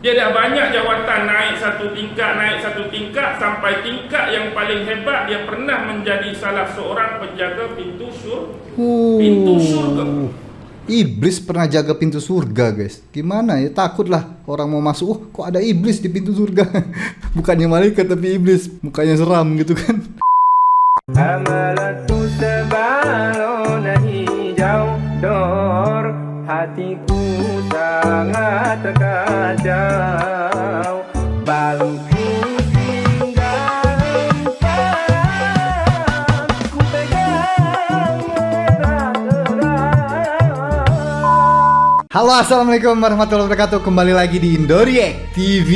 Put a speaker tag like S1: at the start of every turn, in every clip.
S1: Dia dah banyak jawatan, naik satu tingkat sampai tingkat yang paling hebat. Dia pernah menjadi salah seorang penjaga pintu surga.
S2: Iblis pernah jaga pintu surga, guys. Gimana ya? Takutlah orang mau masuk. Oh, kok ada iblis di pintu surga? Bukannya malaikat tapi iblis. Mukanya seram gitu kan.
S3: Amalatku sebalona hijau dor, hatiku sangat terkacau. Balku tinggal empat, ku pegang merah terang.
S2: Halo, assalamualaikum warahmatullahi wabarakatuh. Kembali lagi di Indoriek TV.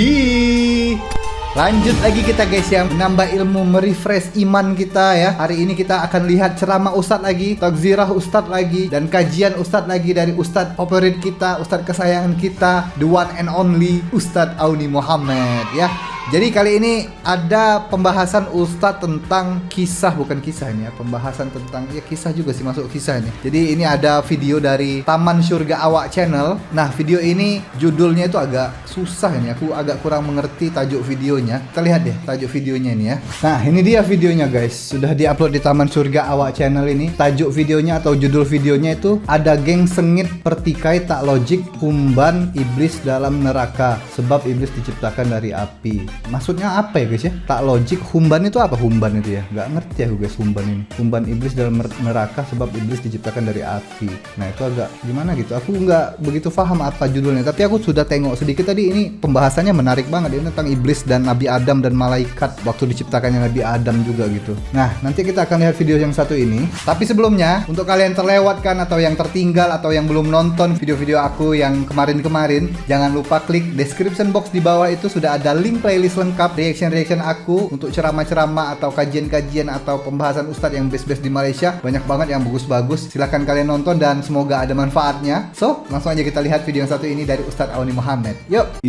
S2: Lanjut lagi kita guys ya, menambah ilmu, merefresh iman kita ya. Hari ini kita akan lihat ceramah Ustadz lagi, takzirah Ustadz lagi, dan kajian Ustadz lagi dari Ustadz favorit kita, Ustadz kesayangan kita, the one and only Ustadz Auni Muhammad ya. Jadi kali ini ada pembahasan Ustadz tentang kisah, bukan kisah ini ya, pembahasan tentang, ya kisah juga sih, masuk kisah ini. Jadi ini ada video dari Taman Surga Awak Channel. Nah video ini judulnya itu agak susah ini, aku agak kurang mengerti tajuk videonya. Kita lihat deh tajuk videonya ini ya. Nah ini dia videonya guys, sudah diupload di Taman Surga Awak Channel ini. Tajuk videonya atau judul videonya itu, ada geng sengit pertikai tak logik, humban iblis dalam neraka, sebab iblis diciptakan dari api. Maksudnya apa ya guys ya? Tak logik, humban itu apa humban itu ya? Nggak ngerti aku guys humban ini. Humban iblis dalam neraka sebab iblis diciptakan dari api. Nah itu agak gimana gitu. Aku nggak begitu paham apa judulnya. Tapi aku sudah tengok sedikit tadi, ini pembahasannya menarik banget. Ini tentang iblis dan Nabi Adam dan malaikat waktu diciptakannya Nabi Adam juga gitu. Nah nanti kita akan lihat video yang satu ini. Tapi sebelumnya, untuk kalian terlewatkan atau yang tertinggal atau yang belum nonton video-video aku yang kemarin-kemarin, jangan lupa klik description box di bawah, itu sudah ada link playlist lengkap reaction aku untuk ceramah-ceramah atau kajian-kajian atau pembahasan Ustadz yang best-best di Malaysia. Banyak banget yang bagus-bagus. Silahkan kalian nonton dan semoga ada manfaatnya. So, langsung aja kita lihat video yang satu ini dari Ustadz Auni Muhammad. Yuk.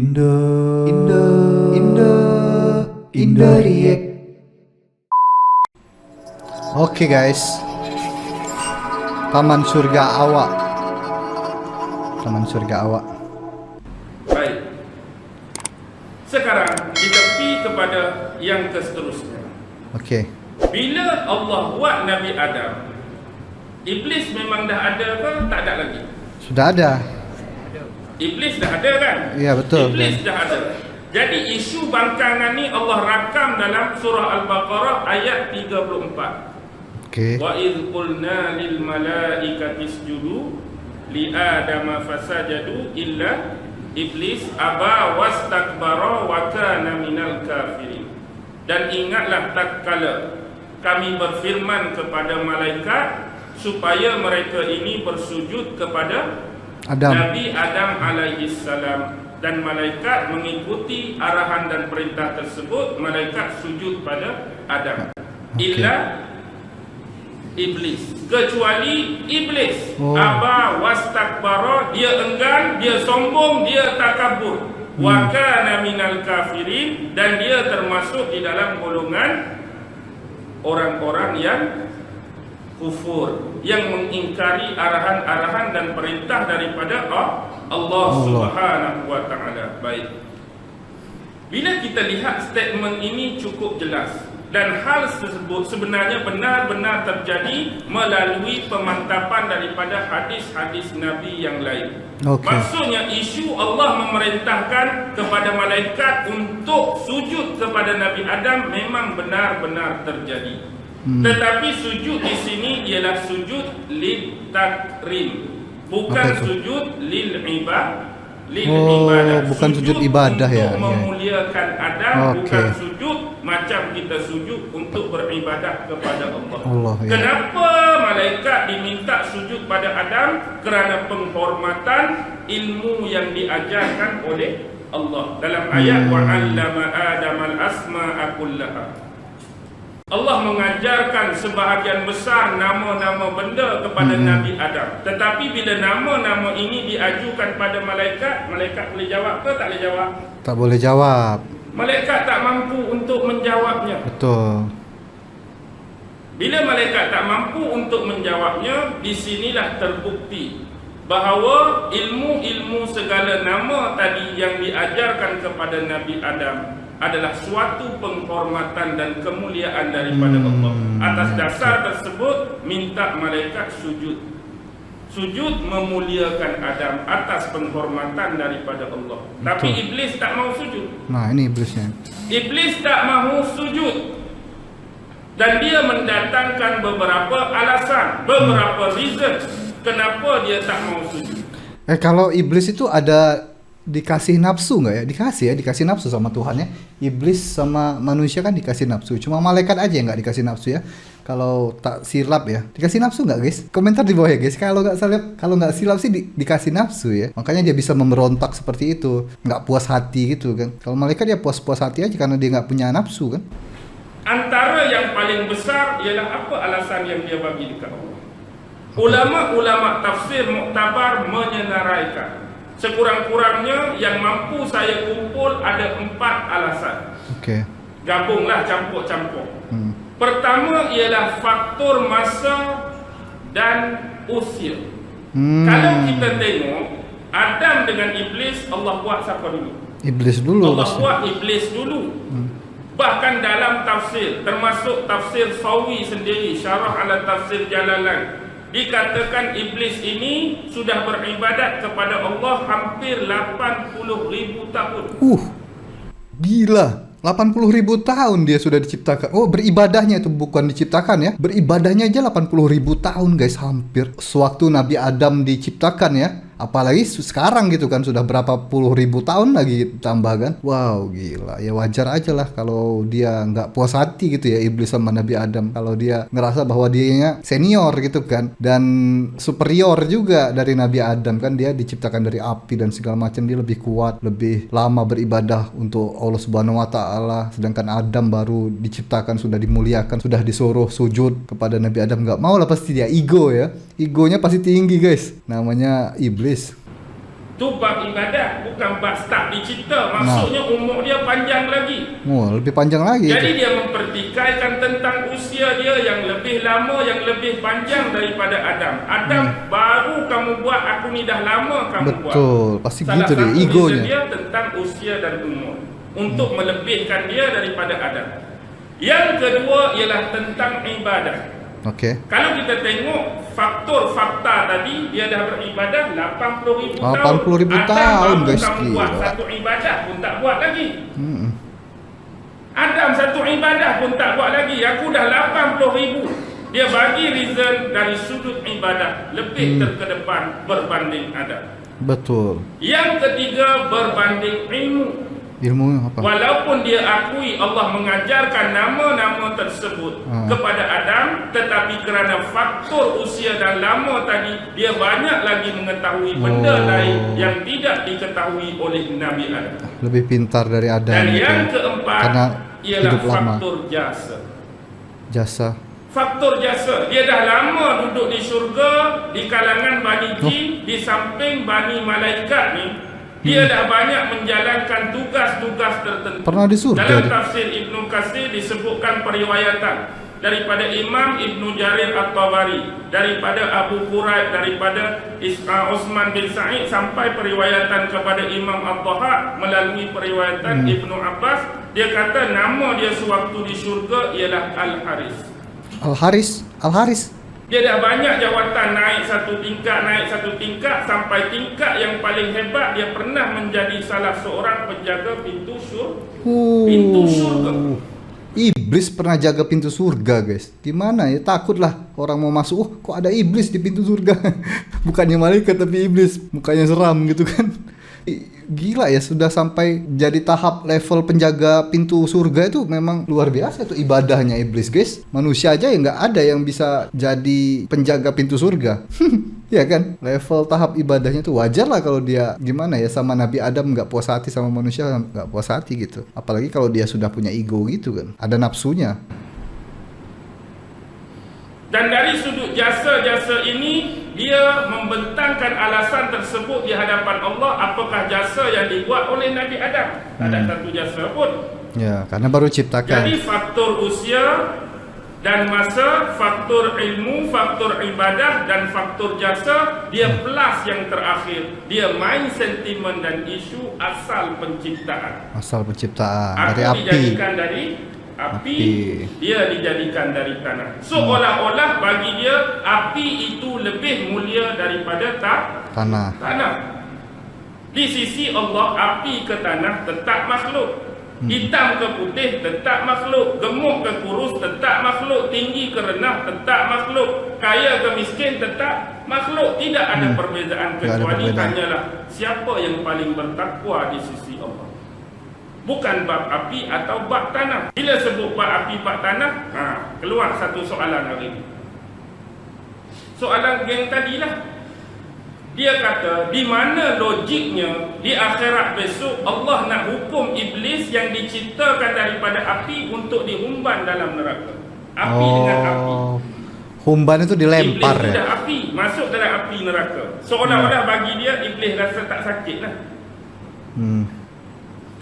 S2: Indoriek. Oke guys. Taman Surga Awak.
S1: Baik. Sekarang kita pergi kepada yang seterusnya.
S2: Oke.
S1: Bila Allah buat Nabi Adam, iblis memang dah ada ke tak ada lagi?
S2: Sudah ada.
S1: Iblis dah ada kan?
S2: Iya betul.
S1: Iblis dah ada. Jadi isu bangkangan ni Allah rakam dalam surah Al-Baqarah ayat 34.
S2: Oke.
S1: Wa idh qulna lil malaikati isjudu li adama fasajadu illa iblis aba wastakbara wa kana minal kafirin. Dan ingatlah tatkala kami berfirman kepada malaikat supaya mereka ini bersujud kepada Nabi Adam alaihi salam, dan malaikat mengikuti arahan dan perintah tersebut. Malaikat sujud pada Adam. Illa iblis, kecuali iblis. Aba wastakbara, dia enggan, dia sombong, dia takabur. Wa kana minal kafirin, dan dia termasuk di dalam golongan orang-orang yang kufur, yang mengingkari arahan-arahan dan perintah daripada Allah Subhanahu wa taala. Baik. Bila kita lihat statement ini cukup jelas, dan hal tersebut sebenarnya benar-benar terjadi melalui pemantapan daripada hadis-hadis Nabi yang lain. Maksudnya isu Allah memerintahkan kepada malaikat untuk sujud kepada Nabi Adam memang benar-benar terjadi. Tetapi sujud di sini ialah sujud lil takrim, bukan sujud lil ibadah.
S2: Bukan sujud ibadah ya.
S1: Untuk memuliakan Adam, bukan sujud macam kita sujud untuk beribadah kepada Allah. Kenapa malaikat diminta sujud pada Adam? Kerana penghormatan ilmu yang diajarkan oleh Allah. Dalam ayat wa 'allama Adamal asma'a kullaha, Allah mengajarkan sebahagian besar nama-nama benda kepada Nabi Adam. Tetapi bila nama-nama ini diajukan pada malaikat, malaikat boleh jawab ke tak boleh jawab?
S2: Tak boleh jawab.
S1: Malaikat tak mampu untuk menjawabnya.
S2: Betul.
S1: Bila malaikat tak mampu untuk menjawabnya, di sinilah terbukti bahawa ilmu-ilmu segala nama tadi yang diajarkan kepada Nabi Adam adalah suatu penghormatan dan kemuliaan daripada Allah. Atas dasar tersebut minta malaikat sujud. Sujud memuliakan Adam atas penghormatan daripada Allah. Tapi Iblis tak mau sujud.
S2: Nah, ini iblisnya.
S1: Iblis tak mahu sujud. Dan dia mendatangkan beberapa alasan, beberapa reason kenapa dia tak mau sujud.
S2: Kalau iblis itu ada dikasih nafsu nggak ya? Dikasih nafsu sama Tuhan ya. Iblis sama manusia kan dikasih nafsu. Cuma malaikat aja yang nggak dikasih nafsu ya. Kalau tak silap ya, dikasih nafsu nggak guys? Komentar di bawah ya guys. Kalau nggak silap sih dikasih nafsu ya. Makanya dia bisa memberontak seperti itu, nggak puas hati gitu kan. Kalau malaikat dia puas hati aja karena dia nggak punya nafsu kan.
S1: Antara yang paling besar ialah apa alasan yang dia bagi dekat Allah. Ulama-ulama tafsir muktabar menyenaraikan, sekurang-kurangnya yang mampu saya kumpul ada 4 alasan.
S2: Okey.
S1: Gabunglah, campur-campur. Pertama ialah faktor masa dan usia. Kalau kita tengok Adam dengan Iblis, Allah buat siapa dulu?
S2: Iblis dulu.
S1: Allah buat Iblis dulu. Bahkan dalam tafsir, termasuk tafsir Sawi sendiri, Syarah ala Tafsir Jalalain, dikatakan Iblis ini sudah beribadat kepada Allah hampir 80,000 tahun.
S2: Gila. 80.000 tahun dia sudah diciptakan. Oh, beribadahnya itu bukan diciptakan ya. Beribadahnya aja 80.000 tahun guys, hampir sewaktu Nabi Adam diciptakan ya. Apalagi sekarang gitu kan, sudah berapa puluh ribu tahun lagi tambah kan. Wow, gila. Ya wajar aja lah kalau dia nggak puas hati gitu ya, Iblis sama Nabi Adam. Kalau dia ngerasa bahwa dianya senior gitu kan, dan superior juga dari Nabi Adam kan. Dia diciptakan dari api dan segala macam. Dia lebih kuat, lebih lama beribadah untuk Allah Subhanahu Wa Taala. Sedangkan Adam baru diciptakan, sudah dimuliakan, sudah disuruh sujud kepada Nabi Adam. Nggak mau lah, pasti dia ego ya. Egonya pasti tinggi guys. Namanya Iblis.
S1: Itu bab ibadah, bukan bab start dicipta. Maksudnya umur dia panjang lagi.
S2: Lebih panjang lagi.
S1: Jadi
S2: itu.
S1: dia mempertikaikan tentang usia dia yang lebih lama, yang lebih panjang daripada Adam. Adam baru kamu buat, aku ni dah lama kamu buat.
S2: Betul, pasti
S1: Salah
S2: gitu dia,
S1: satu
S2: egonya.
S1: reason dia tentang usia dan umur, untuk melebihkan dia daripada Adam. Yang kedua ialah tentang ibadah.
S2: Okey.
S1: Kalau kita tengok faktor fakta tadi, dia dah beribadah 80,000 tahun.
S2: 80,000 tahun guys.
S1: Kamu buat satu ibadah pun tak buat lagi. Adam satu ibadah pun tak buat lagi. Aku dah 80,000. Dia bagi reason dari sudut ibadah lebih terkedepan berbanding Adam.
S2: Betul.
S1: Yang ketiga berbanding ilmu.
S2: Ilmu apa?
S1: Walaupun dia akui Allah mengajarkan nama-nama tersebut kepada Adam, tetapi kerana faktor usia dan lama tadi, dia banyak lagi mengetahui benda lain yang tidak diketahui oleh Nabi Adam.
S2: Lebih pintar dari Adam.
S1: Dan
S2: gitu.
S1: yang keempat
S2: Karena
S1: ialah
S2: hidup lama.
S1: faktor jasa.
S2: Jasa.
S1: Faktor jasa. Dia dah lama duduk di syurga, di kalangan Bani Jin, di samping Bani Malaikat ni. Dia dah banyak menjalankan tugas-tugas tertentu.
S2: Pernah di surga.
S1: Dalam tafsir Ibnu Katsir disebutkan periwayatan daripada Imam Ibnu Jarir At-Tabari, daripada Abu Quraib, daripada Utsman bin Sa'id, sampai periwayatan kepada Imam At-Tahaq melalui periwayatan Ibnu Abbas. Dia kata nama dia sewaktu di syurga ialah Al-Haris. Al-Haris. Dia dah banyak jawatan, naik satu tingkat sampai tingkat yang paling hebat. Dia pernah menjadi salah seorang penjaga pintu surga.
S2: Iblis pernah jaga pintu surga guys. Gimana ya, takutlah orang mau masuk. Kok ada iblis di pintu surga. Bukannya malaikat tapi iblis. Mukanya seram gitu kan. Gila ya, sudah sampai jadi tahap level penjaga pintu surga. Itu memang luar biasa tuh ibadahnya iblis guys. Manusia aja ya nggak ada yang bisa jadi penjaga pintu surga. Ya kan, level tahap ibadahnya tuh wajar lah kalau dia gimana ya, sama Nabi Adam nggak puas hati, sama manusia nggak puas hati gitu. Apalagi kalau dia sudah punya ego gitu kan, ada nafsunya.
S1: Dan dari sudut jasa-jasa ini, dia membentangkan alasan tersebut di hadapan Allah. Apakah jasa yang dibuat oleh Nabi Adam? Tak ada satu jasa pun.
S2: Ya, karena baru ciptakan.
S1: Jadi faktor usia, dan masa, faktor ilmu, faktor ibadah dan faktor jasa, dia plus yang terakhir. Dia main sentimen dan isu asal penciptaan.
S2: Asal penciptaan
S1: Aku
S2: dari api.
S1: dijadikan dari api, dia dijadikan dari tanah. Seolah-olah bagi dia api itu lebih mulia daripada
S2: Tanah.
S1: tanah. Di sisi Allah, api ke tanah tetap makhluk. Hitam ke putih tetap makhluk. Gemuk ke kurus tetap makhluk. Tinggi ke rendah tetap makhluk. Kaya ke miskin tetap makhluk. Tidak ada perbezaan,
S2: Tidak ada
S1: kecuali
S2: perbezaan.
S1: hanyalah siapa yang paling bertakwa di sisi Allah. Bukan bab api atau bab tanah. Bila sebut bab api, bab tanah, keluar satu soalan hari ini. Soalan yang tadilah. Dia kata, di mana logiknya di akhirat besok Allah nak hukum iblis yang diciptakan daripada api untuk dihumban dalam neraka. Api dengan api.
S2: Humban itu dilempar
S1: Iblis
S2: ya.
S1: sudah api, masuk dalam api neraka. Seolah-olah bagi dia, iblis rasa tak sakit lah.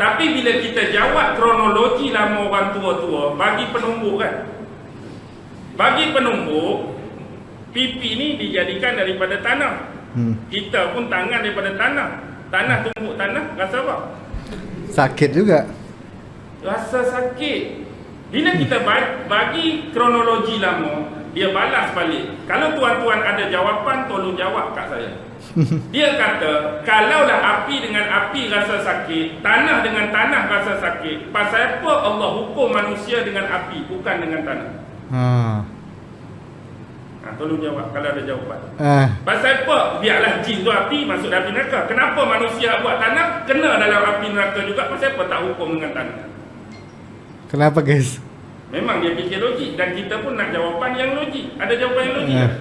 S1: Tapi bila kita jawab kronologi lama orang tua-tua, bagi penumbuk kan, bagi penumbuk, pipi ni dijadikan daripada tanah. Kita pun tangan daripada tanah. Tanah tumbuk tanah, rasa apa?
S2: Sakit juga.
S1: Rasa sakit. Bila kita bagi kronologi lama, dia balas balik. Kalau tuan-tuan ada jawapan, tolong jawab kat saya. Dia kata, kalaulah api dengan api rasa sakit, tanah dengan tanah rasa sakit, pasal apa Allah hukum manusia dengan api, bukan dengan tanah? Tolong jawab kalau ada jawapan. Pasal apa? Biarlah jin tu api, masuk dalam api neraka. Kenapa manusia buat tanah, kena dalam api neraka juga? Pasal apa tak hukum dengan tanah?
S2: Kenapa guys?
S1: Memang dia fikir logik, dan kita pun nak jawapan yang logik. Ada jawapan yang logik tak?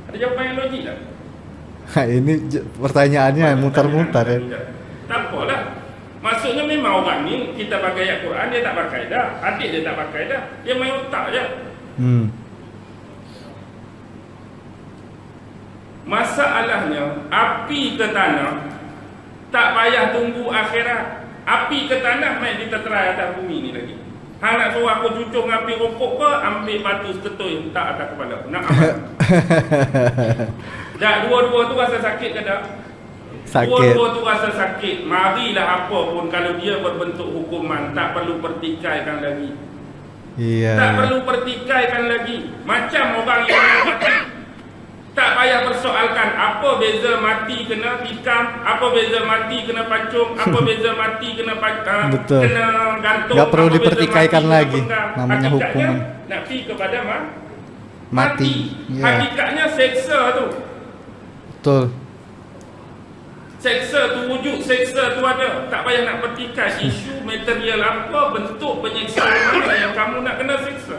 S1: Ada jawapan yang logik tak?
S2: Ini pertanyaannya mutar-mutar ya.
S1: Tak apalah. Maksudnya memang orang ni, kita pakai ayat Quran, dia tak pakai dah. Adik dia tak pakai dah. Dia main otak je. Masalahnya, api ke tanah tak payah tunggu akhirat. Api ke tanah main diterterai atas bumi ni lagi. Hang nak suruh aku cucung api rokok ke, ambil batu seketui tak atas kepala. Nak amat. Dah dua-dua tu rasa sakit ke tak?
S2: Sakit.
S1: Dua-dua tu rasa sakit. Marilah apa pun, kalau dia berbentuk hukuman, tak perlu pertikaikan lagi.
S2: Iya.
S1: Tak perlu pertikaikan lagi. Macam orang yang mati, tak payah persoalkan apa beza mati kena tikam, apa beza mati kena pacung, apa beza mati kena
S2: Betul.
S1: kena gantung.
S2: Nggak perlu
S1: apa beza
S2: dipertikaikan
S1: mati kena
S2: lagi.
S1: penggang.
S2: Namanya
S1: Hakikatnya,
S2: hukuman.
S1: nak pergi kepada
S2: Mati. Ya.
S1: Hakikatnya seksa tu.
S2: Betul.
S1: Seksa tu wujud, seksa tu ada. Tak payah nak pertikai isu material apa, bentuk penyiksaan mana yang kamu nak kena seksa.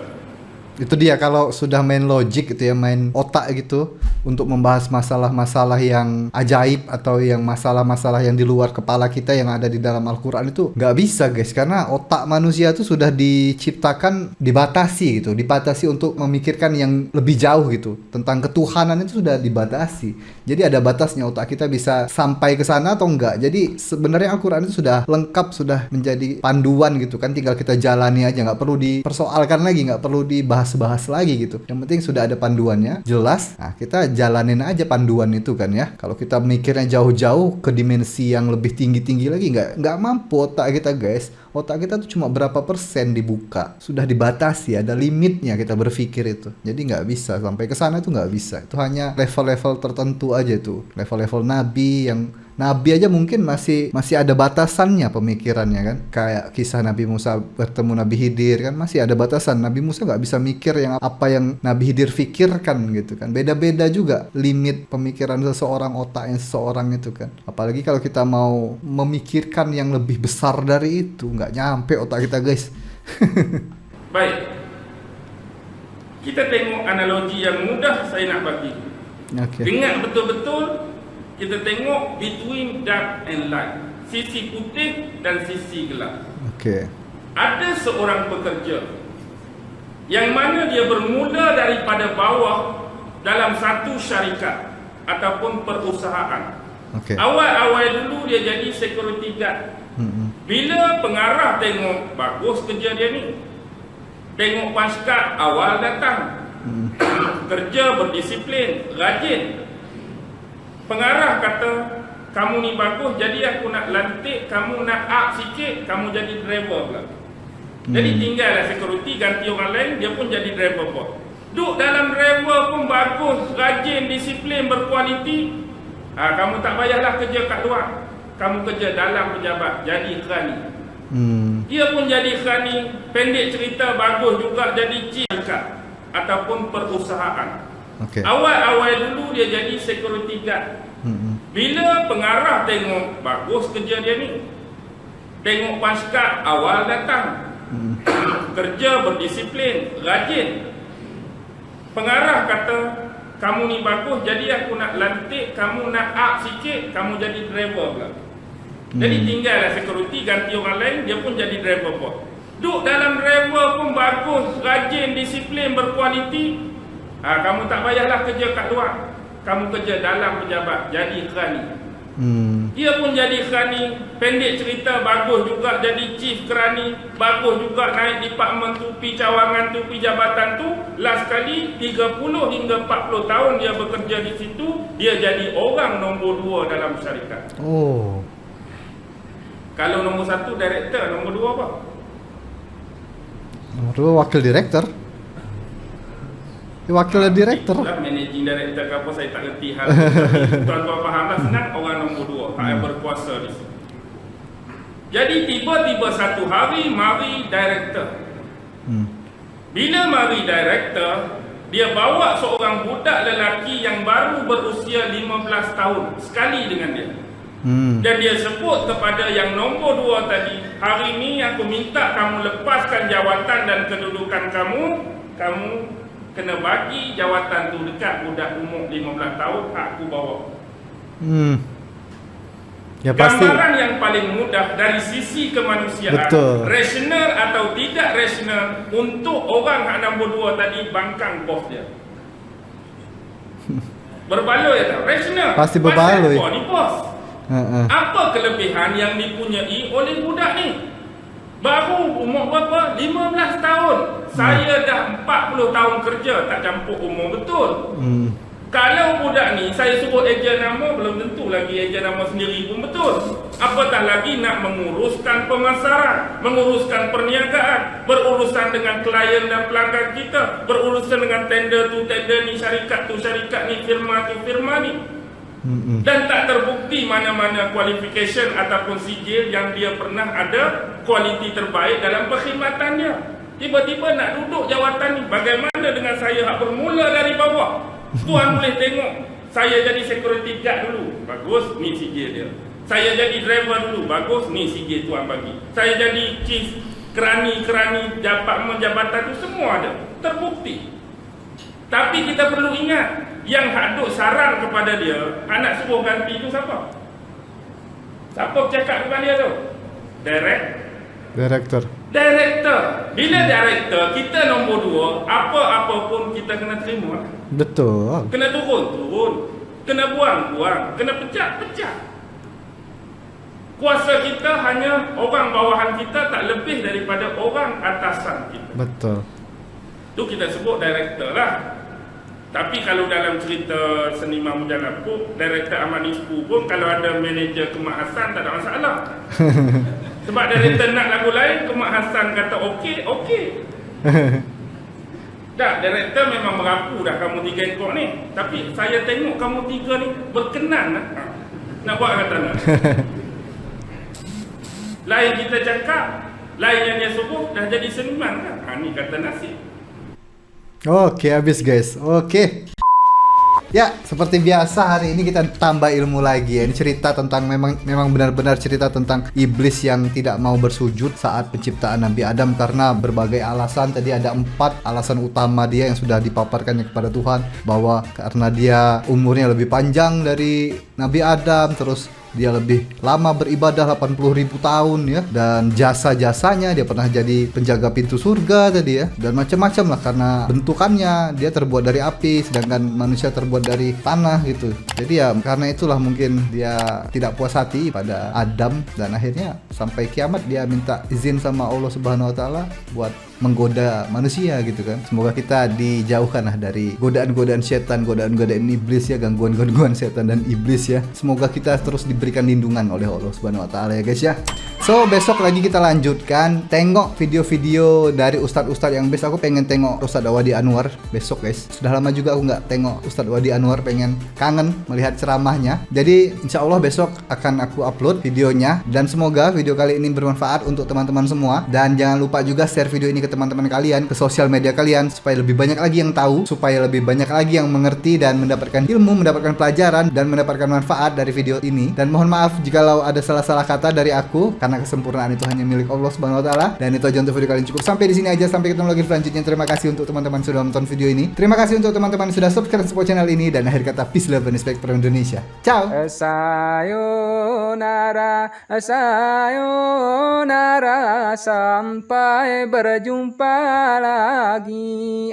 S2: Itu dia, kalau sudah main logik gitu ya, main otak gitu untuk membahas masalah-masalah yang ajaib atau yang masalah-masalah yang di luar kepala kita yang ada di dalam Al-Quran, itu nggak bisa guys, karena otak manusia itu sudah diciptakan dibatasi gitu, dibatasi untuk memikirkan yang lebih jauh gitu, tentang ketuhanan itu sudah dibatasi. Jadi ada batasnya otak kita bisa sampai ke sana atau enggak. Jadi sebenarnya Al-Quran itu sudah lengkap, sudah menjadi panduan gitu kan, tinggal kita jalani aja, nggak perlu dipersoalkan lagi, nggak perlu dibahas lagi gitu. Yang penting sudah ada panduannya jelas. Nah, kita jalanin aja panduan itu kan ya. Kalau kita mikirnya jauh-jauh ke dimensi yang lebih tinggi-tinggi lagi, nggak mampu otak kita guys. Otak kita tuh cuma berapa persen dibuka, sudah dibatasi, ada limitnya kita berpikir itu. Jadi nggak bisa sampai ke sana, itu nggak bisa. Itu hanya level-level tertentu aja tuh, level-level nabi. Yang nabi aja mungkin masih ada batasannya pemikirannya kan. Kayak kisah Nabi Musa bertemu Nabi Khidir kan, masih ada batasan. Nabi Musa nggak bisa mikir yang apa yang Nabi Khidir pikirkan gitu kan. Beda-beda juga limit pemikiran seseorang, otaknya seseorang itu kan. Apalagi kalau kita mau memikirkan yang lebih besar dari itu, nggak nyampe otak kita guys.
S1: Baik, kita tengok analogi yang mudah saya nak bagi.
S2: Okay.
S1: Dengar betul-betul. Kita tengok between dark and light, sisi putih dan sisi gelap.
S2: Okay.
S1: Ada seorang pekerja yang mana dia bermula daripada bawah dalam satu syarikat ataupun perusahaan.
S2: Okay.
S1: Awal-awal dulu dia jadi security guard. Bila pengarah tengok bagus kerja dia ni, tengok pasukan awal datang, kerja berdisiplin, rajin. Pengarah kata, kamu ni bagus, jadi aku nak lantik, kamu nak up sikit, kamu jadi driver pula. Jadi tinggallah security, ganti orang lain, dia pun jadi driver pun. Duk dalam driver pun bagus, rajin, disiplin, berkualiti. Kamu tak payahlah kerja kat luar, kamu kerja dalam pejabat, jadi kerani. Dia pun jadi kerani. Pendek cerita, bagus juga jadi chief ataupun perusahaan. Awal-awal dulu dia jadi security guard. Bila pengarah tengok bagus kerja dia ni, tengok pasukan awal datang, kerja berdisiplin, rajin. Pengarah kata, kamu ni bagus, jadi aku nak lantik, kamu nak up sikit, kamu jadi driver pula. Jadi tinggallah security, ganti orang lain, dia pun jadi driver pun. Duk dalam driver pun bagus, rajin, disiplin, berkualiti. Kamu tak payahlah kerja kat luar, kamu kerja dalam pejabat, jadi kerani. Dia pun jadi kerani. Pendek cerita, bagus juga jadi chief kerani, bagus juga naik department tu, pi cawangan tu, pi jabatan tu. Last kali 30 hingga 40 tahun dia bekerja di situ, dia jadi orang nombor 2 dalam syarikat. Kalau nombor 1 director, nombor 2 apa?
S2: Nomor 2 wakil direktur. Wakil direktur.
S1: Itulah managing director ke apa, saya tak ngerti hal. Tuan-tuan fahamlah, senang orang nombor 2 yang berkuasa di situ. Jadi tiba-tiba satu hari mari director. Bila mari director, dia bawa seorang budak lelaki yang baru berusia 15 tahun sekali dengan dia. Dan dia sebut kepada yang nombor 2 tadi, hari ini aku minta kamu lepaskan jawatan dan kedudukan kamu kena bagi jawatan tu dekat budak umur 15 tahun, aku bawa.
S2: Ya pasti.
S1: Gambaran yang paling mudah dari sisi kemanusiaan, rasional atau tidak rasional, untuk orang hak nombor 2 tadi bangkang bos dia. Berbaloi tak? Rasional.
S2: Pasti berbaloi.
S1: Pasal ni bos. Apa kelebihan yang dipunyai oleh budak ni? Baru umur berapa? 15 tahun. Saya dah 40 tahun kerja, tak campur umur betul. Kalau budak ni saya suruh ejen nama, belum tentu lagi ejen nama sendiri pun betul. Apatah lagi nak menguruskan pemasaran, menguruskan perniagaan, berurusan dengan klien dan pelanggan kita, berurusan dengan tender tu tender ni, syarikat tu syarikat ni, firma tu firma ni. Dan tak terbukti mana-mana qualification ataupun sijil yang dia pernah ada kualiti terbaik dalam perkhidmatan dia. Tiba-tiba nak duduk jawatan ni. Bagaimana dengan saya hak bermula dari bawah? Tuan boleh tengok, saya jadi security guard dulu, bagus, ni sijil dia. Saya jadi driver dulu, bagus, ni sijil tuan bagi. Saya jadi chief kerani-kerani jabatan tu semua ada, terbukti. Tapi kita perlu ingat, yang hak duk saran kepada dia, anak suruh ganti tu siapa? Siapa bercakap kepada dia tu? Director. Bila director, kita nombor 2, apa-apa pun kita kena terima.
S2: Betul.
S1: Kena turun. Kena buang, kena pecah. Kuasa kita hanya orang bawahan kita, tak lebih daripada orang atasan kita.
S2: Betul.
S1: Tu kita sebut director lah. Tapi kalau dalam cerita seniman Mujalapuk, director Ahmad Nispu pun kalau ada manager Kemak Hassan tak ada masalah. Sebab director nak lagu lain, Kemak Hassan kata okey. Tak, director memang merapu dah kamu 3 ekor ni. Tapi saya tengok kamu 3 ni berkenan lah. Nak buat kata nak. Lain kita cakap, lain yang dia suruh, dah jadi seniman kan. Ni kata nasib.
S2: Oke, habis guys. Oke. Ya, seperti biasa hari ini kita tambah ilmu lagi ya. Ini cerita tentang memang benar-benar cerita tentang iblis yang tidak mau bersujud saat penciptaan Nabi Adam karena berbagai alasan. Tadi ada 4 alasan utama dia yang sudah dipaparkannya kepada Tuhan, bahwa karena dia umurnya lebih panjang dari Nabi Adam, terus dia lebih lama beribadah 80.000 tahun ya, dan jasa-jasanya dia pernah jadi penjaga pintu surga tadi ya, dan macam-macam lah karena bentukannya dia terbuat dari api sedangkan manusia terbuat dari tanah gitu. Jadi ya karena itulah mungkin dia tidak puas hati pada Adam dan akhirnya sampai kiamat dia minta izin sama Allah Subhanahu wa taala buat menggoda manusia gitu kan. Semoga kita dijauhkan lah dari godaan-godaan setan, godaan-godaan iblis ya, gangguan-gangguan setan dan iblis ya. Semoga kita terus diberikan lindungan oleh Allah Subhanahu wa taala ya guys ya. So besok lagi kita lanjutkan tengok video-video dari ustadz-ustadz yang best. Aku pengen tengok Ustadz Wadi Anwar besok guys. Sudah lama juga aku nggak tengok Ustadz Wadi Anwar, pengen kangen melihat ceramahnya. Jadi insya Allah besok akan aku upload videonya, dan semoga video kali ini bermanfaat untuk teman-teman semua. Dan jangan lupa juga share video ini ke teman-teman kalian, ke sosial media kalian, supaya lebih banyak lagi yang tahu, supaya lebih banyak lagi yang mengerti dan mendapatkan ilmu, mendapatkan pelajaran dan mendapatkan manfaat dari video ini. Dan mohon maaf jikalau ada salah-salah kata dari aku, karena kesempurnaan itu hanya milik Allah Subhanahu wa taala. Dan itu aja untuk video kali ini, cukup sampai di sini aja, sampai ketemu lagi selanjutnya. Terima kasih untuk teman-teman sudah menonton video ini. Terima kasih untuk teman-teman sudah subscribe support channel ini, dan akhir kata peace love and respect from Indonesia. Ciao.
S3: Sayonara, sayonara, sampai berjumpa lagi.